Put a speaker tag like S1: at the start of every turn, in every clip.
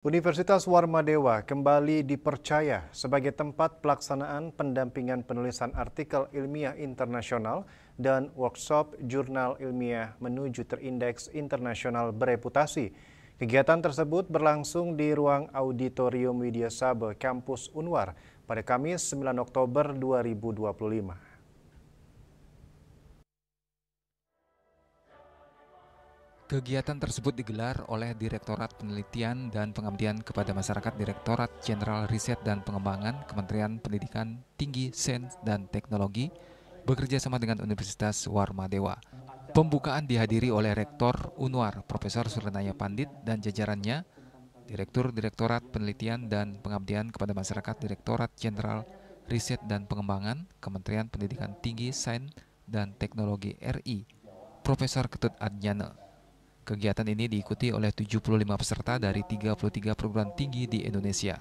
S1: Universitas Warmadewa kembali dipercaya sebagai tempat pelaksanaan pendampingan penulisan artikel ilmiah internasional dan workshop jurnal ilmiah menuju terindeks internasional bereputasi. Kegiatan tersebut berlangsung di ruang auditorium Widya Sabe, Kampus Unwar pada Kamis 9 Oktober 2025.
S2: Kegiatan tersebut digelar oleh Direktorat Penelitian dan Pengabdian kepada Masyarakat Direktorat Jenderal Riset dan Pengembangan Kementerian Pendidikan Tinggi, Sains dan Teknologi bekerja sama dengan Universitas Warmadewa. Pembukaan dihadiri oleh Rektor Unwar, Profesor Suranaya Pandit dan jajarannya, Direktur Direktorat Penelitian dan Pengabdian kepada Masyarakat Direktorat Jenderal Riset dan Pengembangan Kementerian Pendidikan Tinggi, Sains dan Teknologi RI, Profesor Ketut Adnyana. Kegiatan ini diikuti oleh 75 peserta dari 33 perguruan tinggi di Indonesia.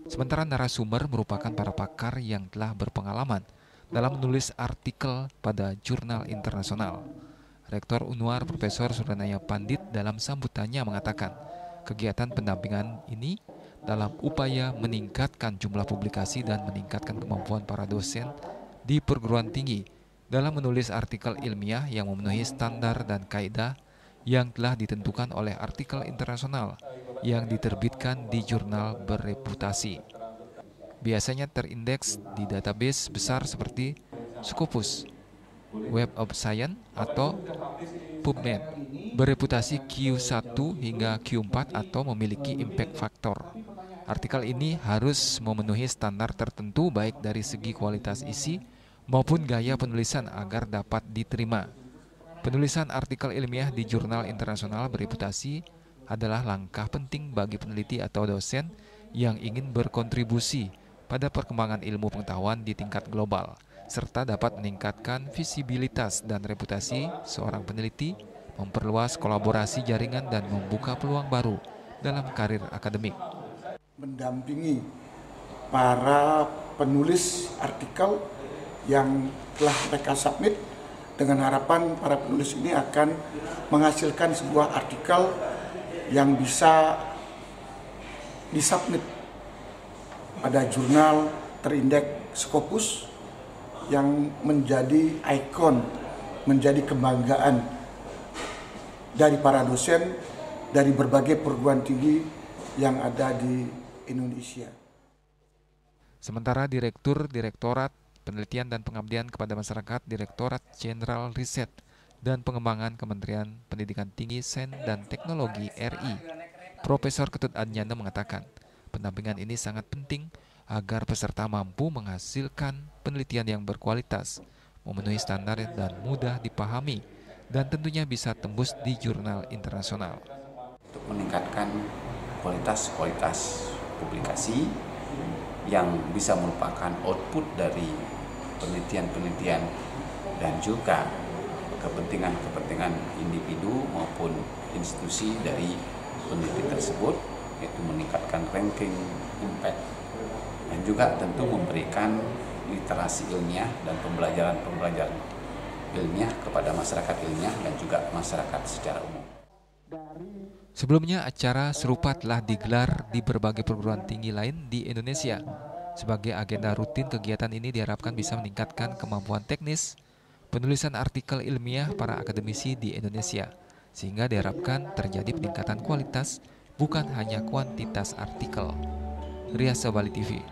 S2: Sementara narasumber merupakan para pakar yang telah berpengalaman dalam menulis artikel pada jurnal internasional. Rektor Unwar Profesor Suranaya Pandit dalam sambutannya mengatakan, kegiatan pendampingan ini dalam upaya meningkatkan jumlah publikasi dan meningkatkan kemampuan para dosen di perguruan tinggi dalam menulis artikel ilmiah yang memenuhi standar dan kaidah yang telah ditentukan oleh artikel internasional yang diterbitkan di jurnal bereputasi. Biasanya terindeks di database besar seperti Scopus, Web of Science, atau PubMed, bereputasi Q1 hingga Q4 atau memiliki impact factor. Artikel ini harus memenuhi standar tertentu baik dari segi kualitas isi maupun gaya penulisan agar dapat diterima. Penulisan artikel ilmiah di jurnal internasional bereputasi adalah langkah penting bagi peneliti atau dosen yang ingin berkontribusi pada perkembangan ilmu pengetahuan di tingkat global, serta dapat meningkatkan visibilitas dan reputasi seorang peneliti, memperluas kolaborasi jaringan dan membuka peluang baru dalam karir akademik.
S3: Mendampingi para penulis artikel yang telah mereka submit dengan harapan para penulis ini akan menghasilkan sebuah artikel yang bisa disubmit pada jurnal terindeks Scopus yang menjadi ikon, menjadi kebanggaan dari para dosen dari berbagai perguruan tinggi yang ada di Indonesia.
S2: Sementara Direktur Direktorat Penelitian dan Pengabdian kepada Masyarakat Direktorat Jenderal Riset dan Pengembangan Kementerian Pendidikan Tinggi, Sains dan Teknologi RI, Profesor Ketut Adnyana mengatakan, pendampingan ini sangat penting agar peserta mampu menghasilkan penelitian yang berkualitas, memenuhi standar dan mudah dipahami, dan tentunya bisa tembus di jurnal internasional.
S4: Untuk meningkatkan kualitas publikasi yang bisa merupakan output dari penelitian-penelitian dan juga kepentingan individu maupun institusi dari peneliti tersebut, yaitu meningkatkan ranking, impact, dan juga tentu memberikan literasi ilmiah dan pembelajaran ilmiah kepada masyarakat ilmiah dan juga masyarakat secara umum.
S2: Sebelumnya, acara serupa telah digelar di berbagai perguruan tinggi lain di Indonesia. Sebagai agenda rutin, kegiatan ini diharapkan bisa meningkatkan kemampuan teknis penulisan artikel ilmiah para akademisi di Indonesia, sehingga diharapkan terjadi peningkatan kualitas, bukan hanya kuantitas artikel. Ria Sabali TV.